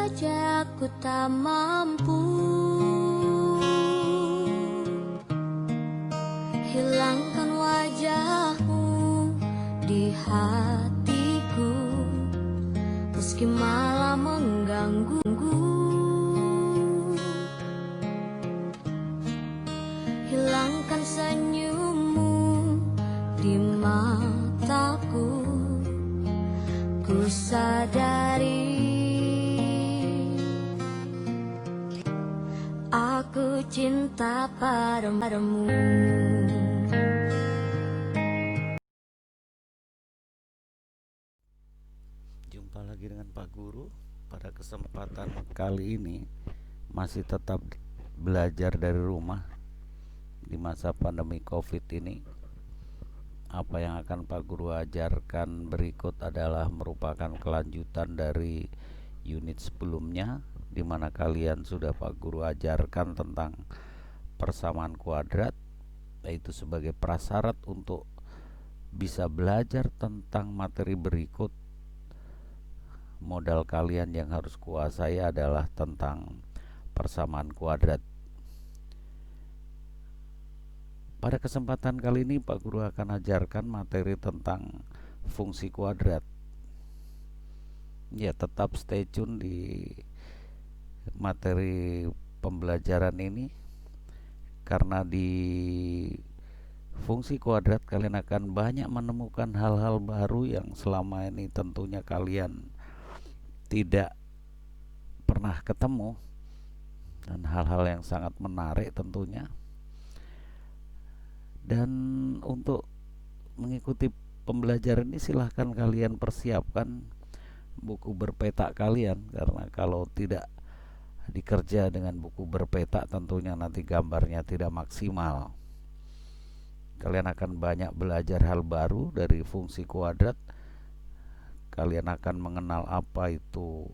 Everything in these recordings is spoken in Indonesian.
saja aku tak mampu hilangkan wajahmu di hatiku, meski malah mengganggu. Hilangkan senyummu di mataku, ku sadari aku cinta padamu. Jumpa lagi dengan Pak Guru. Pada kesempatan kali ini masih tetap belajar dari rumah di masa pandemi COVID ini. Apa yang akan Pak Guru ajarkan berikut adalah merupakan kelanjutan dari unit sebelumnya, di mana kalian sudah Pak Guru ajarkan tentang persamaan kuadrat, yaitu sebagai prasyarat untuk bisa belajar tentang materi berikut. Modal kalian yang harus kuasai adalah tentang persamaan kuadrat. Pada kesempatan kali ini Pak Guru akan ajarkan materi tentang fungsi kuadrat. Ya, tetap stay tune di materi pembelajaran ini, karena di fungsi kuadrat kalian akan banyak menemukan hal-hal baru yang selama ini tentunya kalian tidak pernah ketemu, dan hal-hal yang sangat menarik tentunya. Dan untuk mengikuti pembelajaran ini silahkan kalian persiapkan buku berpeta kalian, karena kalau tidak dikerja dengan buku berpeta tentunya nanti gambarnya tidak maksimal. Kalian akan banyak belajar hal baru dari fungsi kuadrat. Kalian akan mengenal apa itu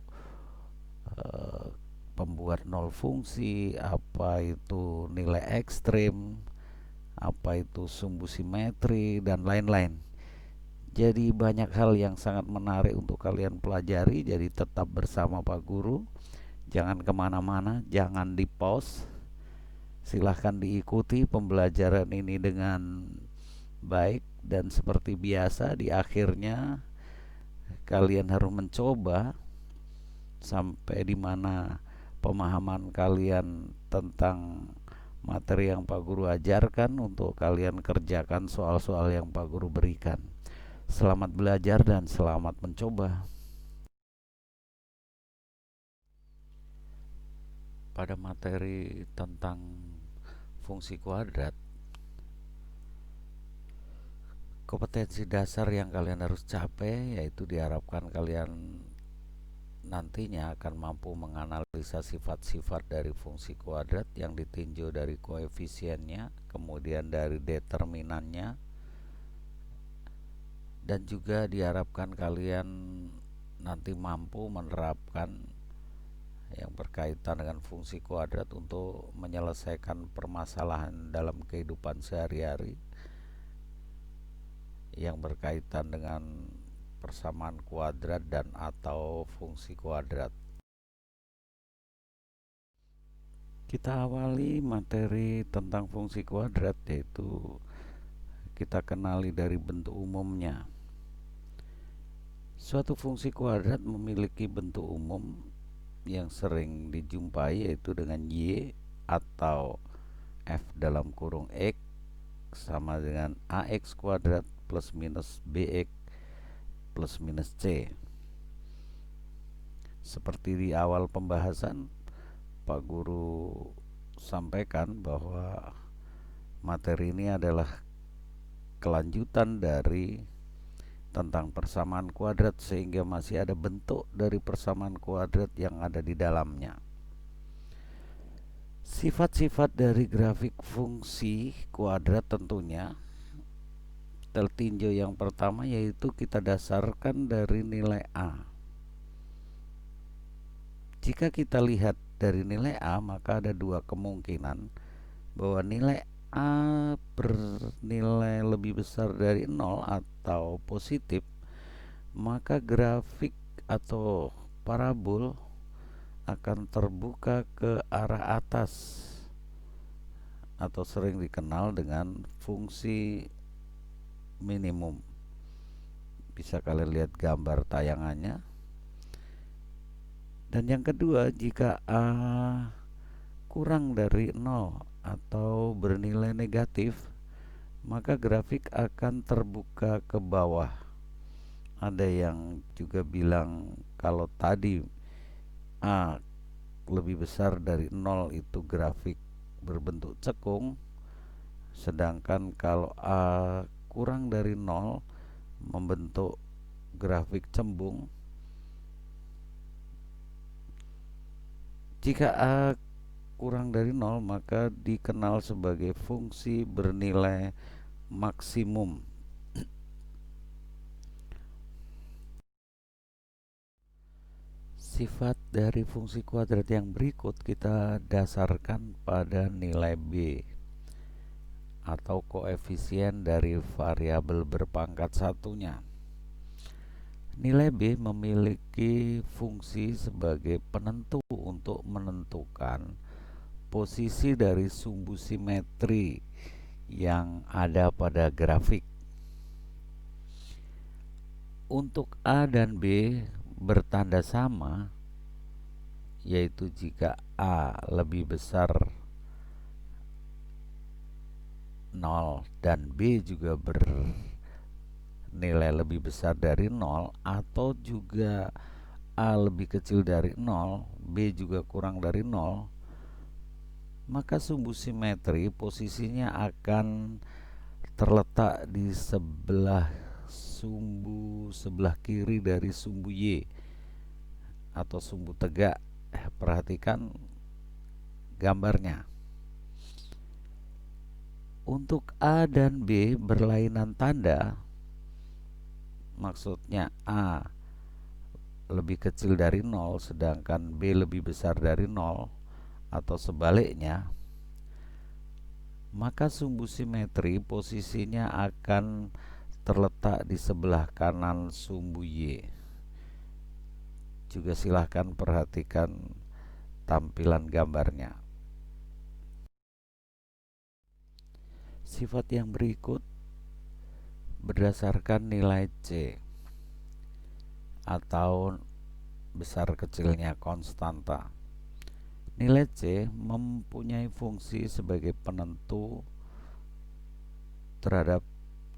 pembuat nol fungsi, apa itu nilai ekstrim, apa itu sumbu simetri, dan lain-lain. Jadi banyak hal yang sangat menarik untuk kalian pelajari. Jadi tetap bersama Pak Guru, jangan kemana-mana, jangan di pause. Silahkan diikuti pembelajaran ini dengan baik, dan seperti biasa di akhirnya kalian harus mencoba sampai di mana pemahaman kalian tentang materi yang Pak Guru ajarkan untuk kalian kerjakan soal-soal yang Pak Guru berikan. Selamat belajar dan selamat mencoba. Pada materi tentang fungsi kuadrat, kompetensi dasar yang kalian harus capai yaitu diharapkan kalian nantinya akan mampu menganalisa sifat-sifat dari fungsi kuadrat yang ditinjau dari koefisiennya, kemudian dari determinannya, dan juga diharapkan kalian nanti mampu menerapkan yang berkaitan dengan fungsi kuadrat untuk menyelesaikan permasalahan dalam kehidupan sehari-hari yang berkaitan dengan persamaan kuadrat dan atau fungsi kuadrat. Kita awali materi tentang fungsi kuadrat, yaitu kita kenali dari bentuk umumnya. Suatu fungsi kuadrat memiliki bentuk umum yang sering dijumpai, yaitu dengan y atau f dalam kurung x sama dengan ax kuadrat plus minus bx plus minus c. Seperti di awal pembahasan, Pak Guru sampaikan bahwa materi ini adalah kelanjutan dari tentang persamaan kuadrat, sehingga masih ada bentuk dari persamaan kuadrat yang ada di dalamnya. Sifat-sifat dari grafik fungsi kuadrat tentunya tertinjau yang pertama, yaitu kita dasarkan dari nilai A. Jika kita lihat dari nilai A, maka ada dua kemungkinan bahwa nilai A bernilai lebih besar dari 0 atau positif, maka grafik atau parabol akan terbuka ke arah atas atau sering dikenal dengan fungsi minimum. Bisa kalian lihat gambar tayangannya. Dan yang kedua, jika A kurang dari 0 atau bernilai negatif, maka grafik akan terbuka ke bawah. Ada yang juga bilang kalau tadi A lebih besar dari 0 itu grafik berbentuk cekung, sedangkan kalau A kurang dari 0 membentuk grafik cembung. Jika A kurang dari 0 maka dikenal sebagai fungsi bernilai maksimum. Sifat dari fungsi kuadrat yang berikut kita dasarkan pada nilai B atau koefisien dari variabel berpangkat satunya. Nilai B memiliki fungsi sebagai penentu untuk menentukan posisi dari sumbu simetri yang ada pada grafik. Untuk A dan B bertanda sama, yaitu jika A lebih besar 0 dan B juga bernilai lebih besar dari 0, atau juga A lebih kecil dari 0, B juga kurang dari 0, maka sumbu simetri posisinya akan terletak di sebelah kiri dari sumbu Y atau sumbu tegak. Perhatikan gambarnya. Untuk A dan B berlainan tanda, maksudnya A lebih kecil dari 0 sedangkan B lebih besar dari 0 atau sebaliknya, maka sumbu simetri posisinya akan terletak di sebelah kanan sumbu Y. Juga silahkan perhatikan tampilan gambarnya. Sifat yang berikut berdasarkan nilai C atau besar kecilnya konstanta. Nilai C mempunyai fungsi sebagai penentu terhadap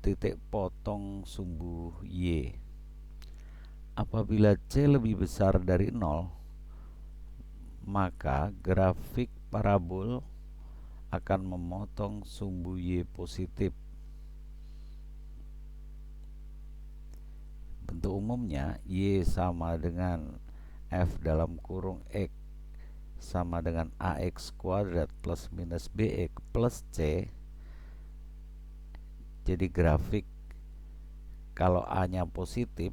titik potong sumbu Y. Apabila C lebih besar dari 0, maka grafik parabol akan memotong sumbu Y positif. Bentuk umumnya Y sama dengan F dalam kurung X sama dengan AX kuadrat plus minus BX plus C. Jadi grafik kalau A-nya positif,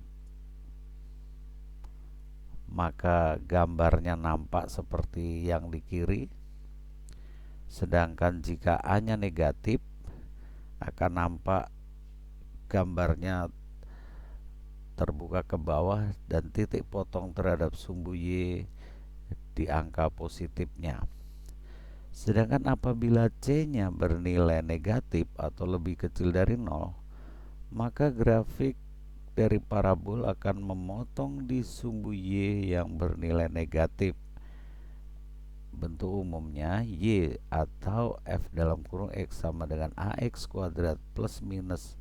maka gambarnya nampak seperti yang di kiri. Sedangkan jika A-nya negatif, akan nampak gambarnya terbuka ke bawah dan titik potong terhadap sumbu Y di angka positifnya. Sedangkan apabila C-nya bernilai negatif atau lebih kecil dari 0, maka grafik dari parabol akan memotong di sumbu Y yang bernilai negatif. Bentuk umumnya Y atau F dalam kurung X sama dengan AX kuadrat plus minus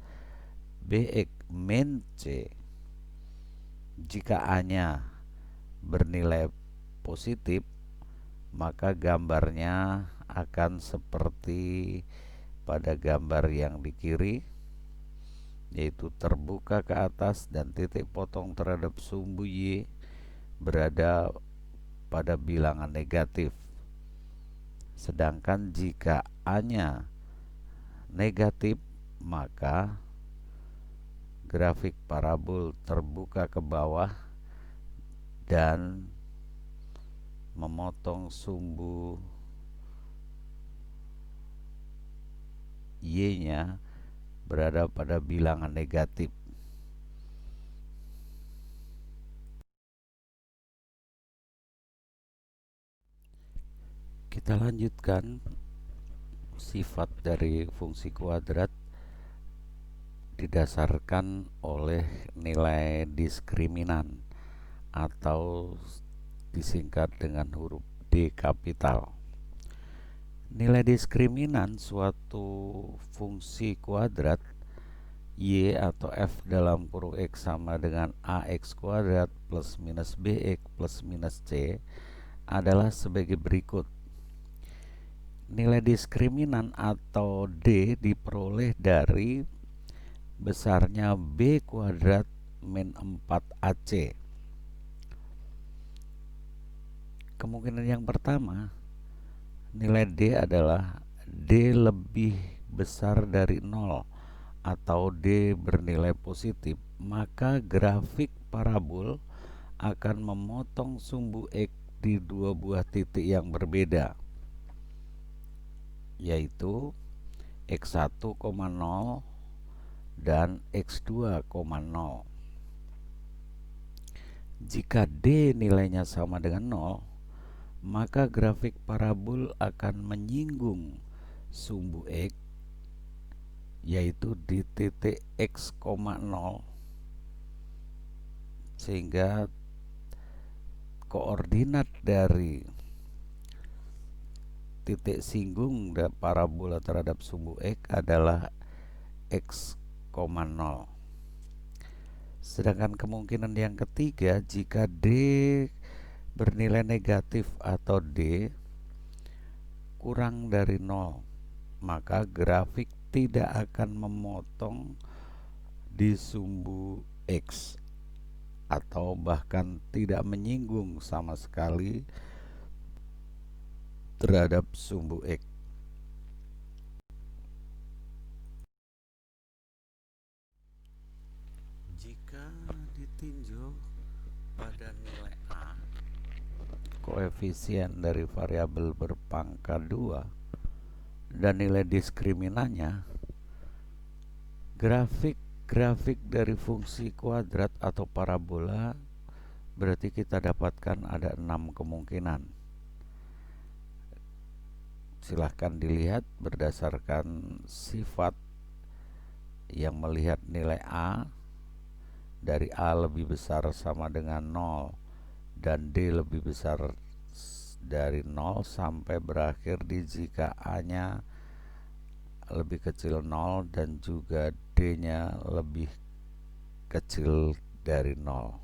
BX min C. Jika A-nya bernilai positif, maka gambarnya akan seperti pada gambar yang di kiri, yaitu terbuka ke atas dan titik potong terhadap sumbu Y berada pada bilangan negatif. Sedangkan jika A-nya negatif, maka grafik parabol terbuka ke bawah dan memotong sumbu Y-nya berada pada bilangan negatif. Kita lanjutkan sifat dari fungsi kuadrat didasarkan oleh nilai diskriminan atau disingkat dengan huruf D kapital. Nilai diskriminan suatu fungsi kuadrat y atau f dalam kurung x sama dengan ax kuadrat plus minus bx plus minus c adalah sebagai berikut. Nilai diskriminan atau D diperoleh dari besarnya B kuadrat min 4AC. Kemungkinan yang pertama, nilai D adalah D lebih besar dari 0 atau D bernilai positif, maka grafik parabol akan memotong sumbu X di dua buah titik yang berbeda, yaitu X1,0 dan X2,0. Jika D nilainya sama dengan 0, maka grafik parabol akan menyinggung sumbu X, yaitu di titik X,0, sehingga koordinat dari titik singgung parabola terhadap sumbu X adalah X,0. Sedangkan kemungkinan yang ketiga, jika D bernilai negatif atau D kurang dari 0, maka grafik tidak akan memotong di sumbu X atau bahkan tidak menyinggung sama sekali terhadap sumbu X. Jika ditinjau pada nilai A, koefisien dari variabel berpangkat 2, dan nilai diskriminannya, grafik dari fungsi kuadrat atau parabola berarti kita dapatkan ada 6 kemungkinan. Silahkan dilihat berdasarkan sifat yang melihat nilai A dari A lebih besar sama dengan 0 dan D lebih besar dari 0 sampai berakhir di jika A-nya lebih kecil 0 dan juga D-nya lebih kecil dari 0.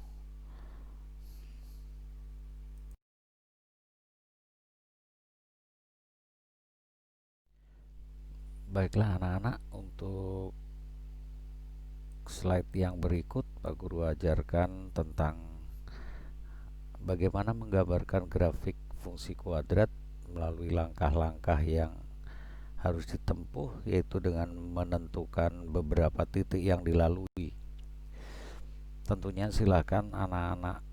Baiklah anak-anak, untuk slide yang berikut Pak Guru ajarkan tentang bagaimana menggambarkan grafik fungsi kuadrat melalui langkah-langkah yang harus ditempuh, yaitu dengan menentukan beberapa titik yang dilalui. Tentunya silakan anak-anak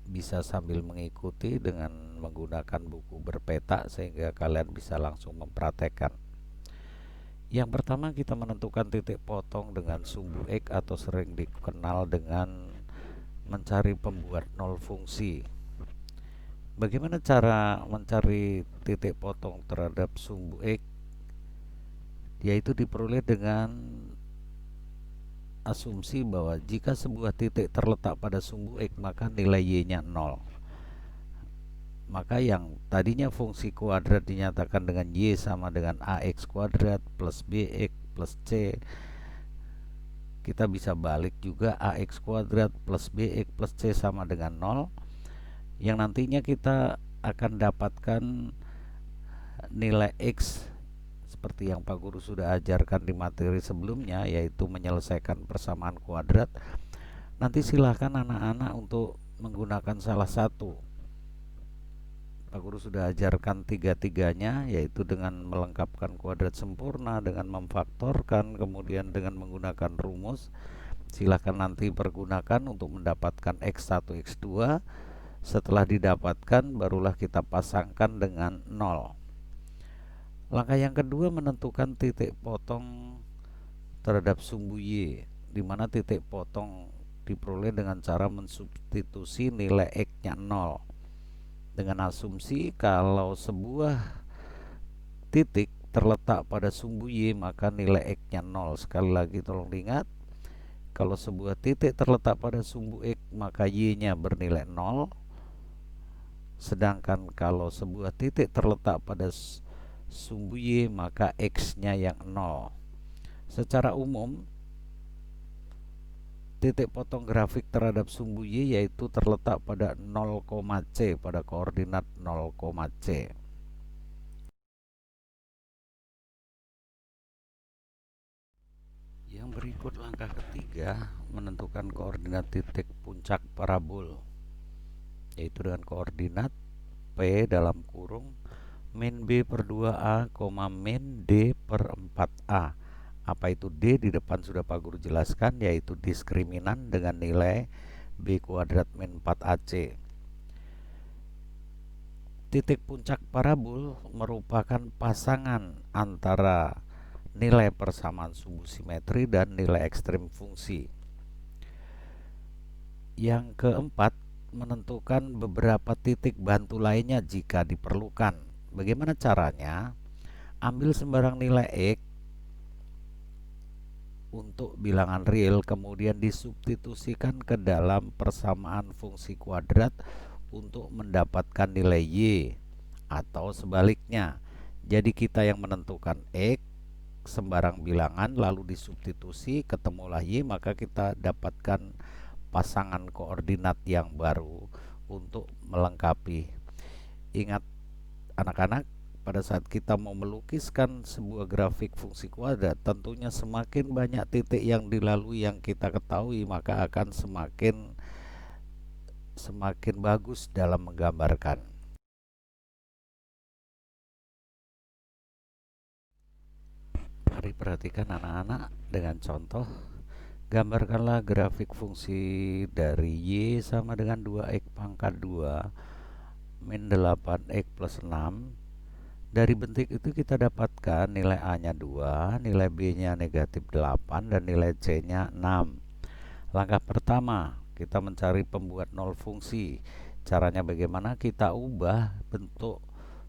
bisa sambil mengikuti dengan menggunakan buku berpeta sehingga kalian bisa langsung mempraktekkan. Yang pertama, kita menentukan titik potong dengan sumbu X atau sering dikenal dengan mencari pembuat nol fungsi. Bagaimana cara mencari titik potong terhadap sumbu X? Yaitu diperoleh dengan asumsi bahwa jika sebuah titik terletak pada sumbu X, maka nilai Y-nya 0. Maka yang tadinya fungsi kuadrat dinyatakan dengan Y sama dengan AX kuadrat plus BX plus C, kita bisa balik juga AX kuadrat plus BX plus C sama dengan 0, yang nantinya kita akan dapatkan nilai X seperti yang Pak Guru sudah ajarkan di materi sebelumnya, yaitu menyelesaikan persamaan kuadrat. Nanti silahkan anak-anak untuk menggunakan salah satu. Pak Guru sudah ajarkan tiga-tiganya, yaitu dengan melengkapkan kuadrat sempurna, dengan memfaktorkan, kemudian dengan menggunakan rumus. Silahkan nanti pergunakan untuk mendapatkan X1, X2. Setelah didapatkan, barulah kita pasangkan dengan 0. Langkah yang kedua, menentukan titik potong terhadap sumbu Y, di mana titik potong diperoleh dengan cara mensubstitusi nilai X-nya 0. dengan asumsi kalau sebuah titik terletak pada sumbu Y maka nilai X-nya 0. Sekali lagi tolong diingat, kalau sebuah titik terletak pada sumbu X maka Y-nya bernilai 0. Sedangkan kalau sebuah titik terletak pada sumbu Y maka X-nya yang 0. Secara umum, titik potong grafik terhadap sumbu Y yaitu terletak pada 0, C, pada koordinat 0, C. Yang berikut langkah ketiga menentukan koordinat titik puncak parabol, yaitu dengan koordinat P dalam kurung min B per 2A, min D per 4A. Apa itu D? Di depan sudah Pak Guru jelaskan, yaitu diskriminan dengan nilai B kuadrat min 4AC. Titik puncak parabol merupakan pasangan antara nilai persamaan sumbu simetri dan nilai ekstrem fungsi. Yang keempat, menentukan beberapa titik bantu lainnya jika diperlukan. Bagaimana caranya? Ambil sembarang nilai X untuk bilangan real, kemudian disubstitusikan ke dalam persamaan fungsi kuadrat untuk mendapatkan nilai Y, atau sebaliknya. Jadi kita yang menentukan X sembarang bilangan lalu disubstitusi, ketemulah Y, maka kita dapatkan pasangan koordinat yang baru untuk melengkapi. Ingat anak-anak, pada saat kita mau melukiskan sebuah grafik fungsi kuadrat, tentunya semakin banyak titik yang dilalui yang kita ketahui, maka akan semakin bagus dalam menggambarkan. Mari perhatikan anak-anak dengan contoh. Gambarkanlah grafik fungsi dari Y sama dengan 2X pangkat 2 min 8X plus 6. Dari bentuk itu kita dapatkan nilai A-nya 2, nilai B-nya negatif 8, dan nilai C-nya 6. Langkah pertama, kita mencari pembuat nol fungsi. Caranya bagaimana? Kita ubah bentuk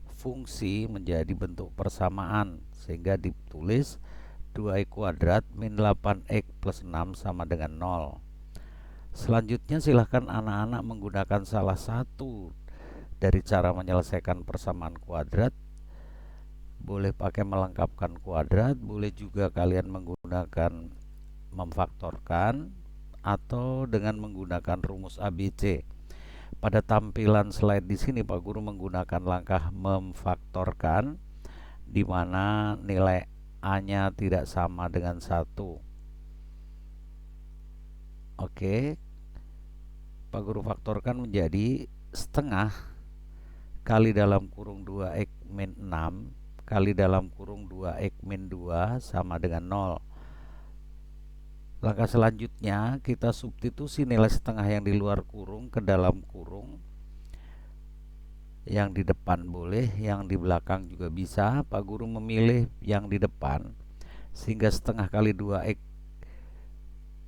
fungsi menjadi bentuk persamaan, sehingga ditulis 2x kuadrat min 8x plus 6 sama dengan 0. Selanjutnya silahkan anak-anak menggunakan salah satu dari cara menyelesaikan persamaan kuadrat. Boleh pakai melengkapkan kuadrat, boleh juga kalian menggunakan memfaktorkan, atau dengan menggunakan rumus ABC. Pada tampilan slide di sini Pak Guru menggunakan langkah memfaktorkan, di mana nilai A-nya tidak sama dengan 1. Oke, Pak Guru faktorkan menjadi setengah kali dalam kurung 2x min 6 kali dalam kurung 2x min 2 sama dengan 0. Langkah selanjutnya kita substitusi nilai setengah yang di luar kurung ke dalam kurung. Yang di depan boleh, yang di belakang juga bisa. Pak Guru memilih yang di depan, sehingga setengah kali 2x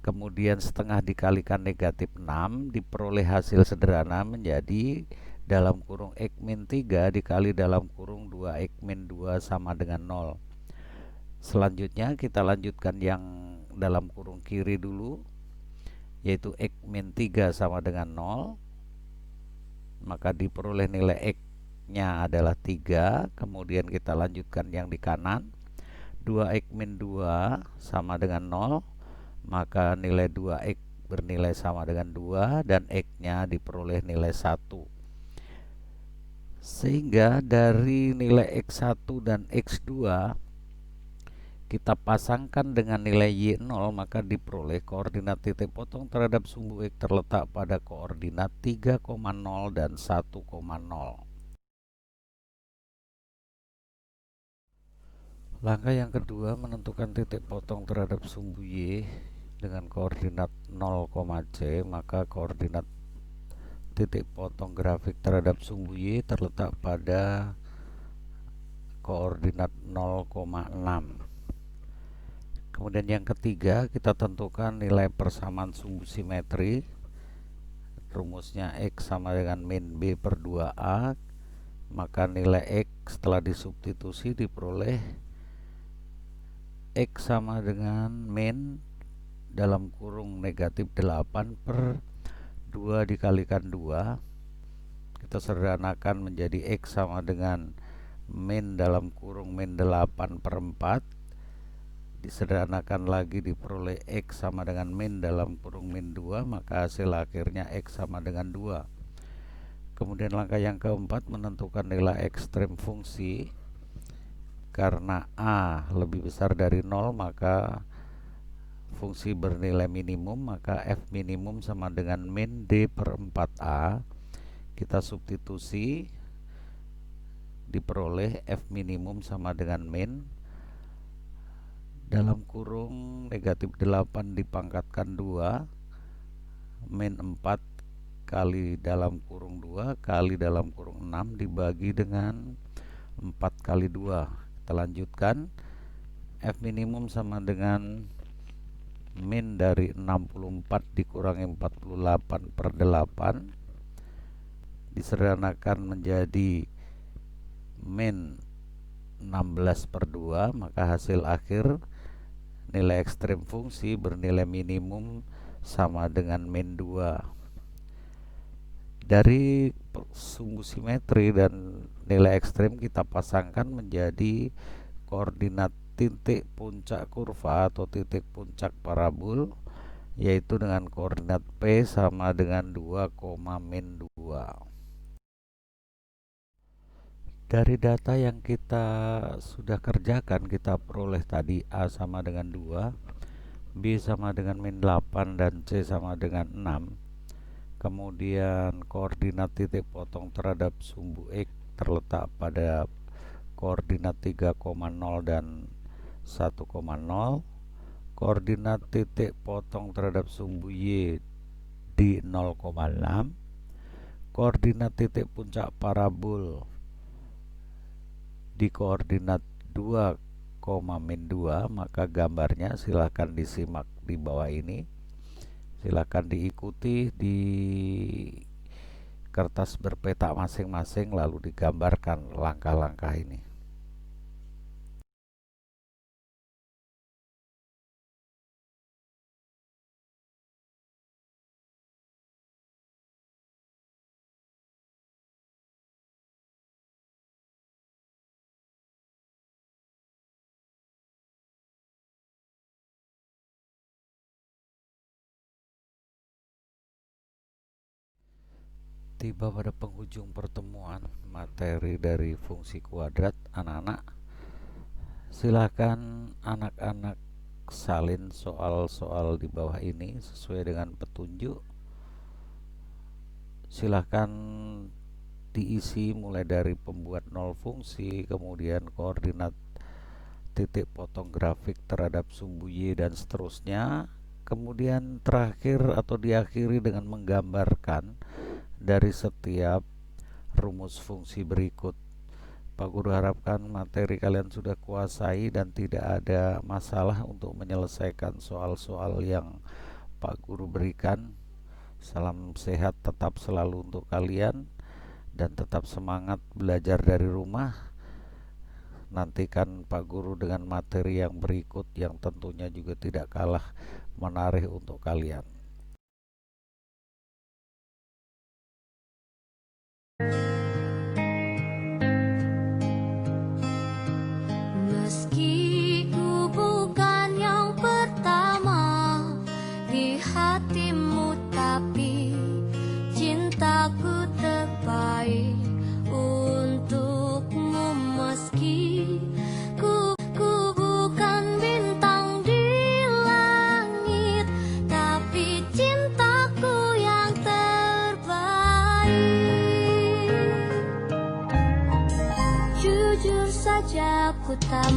kemudian setengah dikalikan negatif 6 diperoleh hasil sederhana menjadi dalam kurung x min 3 dikali dalam kurung 2x min 2 sama dengan 0. Selanjutnya kita lanjutkan yang dalam kurung kiri dulu, yaitu x min 3 sama dengan 0. Maka diperoleh nilai X-nya adalah 3. Kemudian kita lanjutkan yang di kanan, 2x min 2 sama dengan 0. Maka nilai 2x bernilai sama dengan 2 dan X-nya diperoleh nilai 1. Sehingga dari nilai X1 dan X2 kita pasangkan dengan nilai Y0, maka diperoleh koordinat titik potong terhadap sumbu X terletak pada koordinat 3,0 dan 1,0. Langkah yang kedua, menentukan titik potong terhadap sumbu Y dengan koordinat 0, C, maka koordinat titik potong grafik terhadap sumbu Y terletak pada koordinat 0,6. Kemudian yang ketiga, kita tentukan nilai persamaan sumbu simetri rumusnya X sama dengan min B per 2A, maka nilai X setelah disubstitusi diperoleh X sama dengan min dalam kurung negatif 8 per 2 dikalikan 2. Kita sederhanakan menjadi X sama dengan min dalam kurung min 8 per 4. Disederhanakan lagi diperoleh X sama dengan min dalam kurung min 2, maka hasil akhirnya X sama dengan 2. Kemudian langkah yang keempat, menentukan nilai ekstrem fungsi. Karena A lebih besar dari 0, maka fungsi bernilai minimum, maka F minimum sama dengan min D per 4A. Kita substitusi, diperoleh F minimum sama dengan min dalam kurung negatif 8 dipangkatkan 2 min 4 kali dalam kurung 2 kali dalam kurung 6 dibagi dengan 4 kali 2. Kita lanjutkan, F minimum sama dengan min dari 64 dikurangi 48 per 8 disederhanakan menjadi min 16 per 2, maka hasil akhir nilai ekstrem fungsi bernilai minimum sama dengan min 2. Dari sumbu simetri dan nilai ekstrem kita pasangkan menjadi koordinat titik puncak kurva atau titik puncak parabol, yaitu dengan koordinat P sama dengan 2, min 2. Dari data yang kita sudah kerjakan, kita peroleh tadi A sama dengan 2, B sama dengan min 8, dan C sama dengan 6. Kemudian koordinat titik potong terhadap sumbu X terletak pada koordinat 3,0 dan 1,0. Koordinat titik potong terhadap sumbu Y di 0,6. Koordinat titik puncak parabol di koordinat 2, min 2, maka gambarnya silahkan disimak di bawah ini. Silahkan diikuti di kertas berpeta masing-masing lalu digambarkan langkah-langkah ini. Tiba pada penghujung pertemuan materi dari fungsi kuadrat, anak-anak. Silakan anak-anak salin soal-soal di bawah ini sesuai dengan petunjuk. Silakan diisi mulai dari pembuat nol fungsi, kemudian koordinat titik potong grafik terhadap sumbu Y dan seterusnya. Kemudian terakhir atau diakhiri dengan menggambarkan dari setiap rumus fungsi berikut. Pak Guru harapkan materi kalian sudah kuasai dan tidak ada masalah untuk menyelesaikan soal-soal yang Pak Guru berikan. Salam sehat tetap selalu untuk kalian dan tetap semangat belajar dari rumah. Nantikan Pak Guru dengan materi yang berikut yang tentunya juga tidak kalah menarik untuk kalian. Meski ku bukan yang pertama di hatimu, tapi cintaku terbaik untukmu. Meski ku bukan bintang di langit, tapi cintaku yang terbaik. Jujur saja ku tak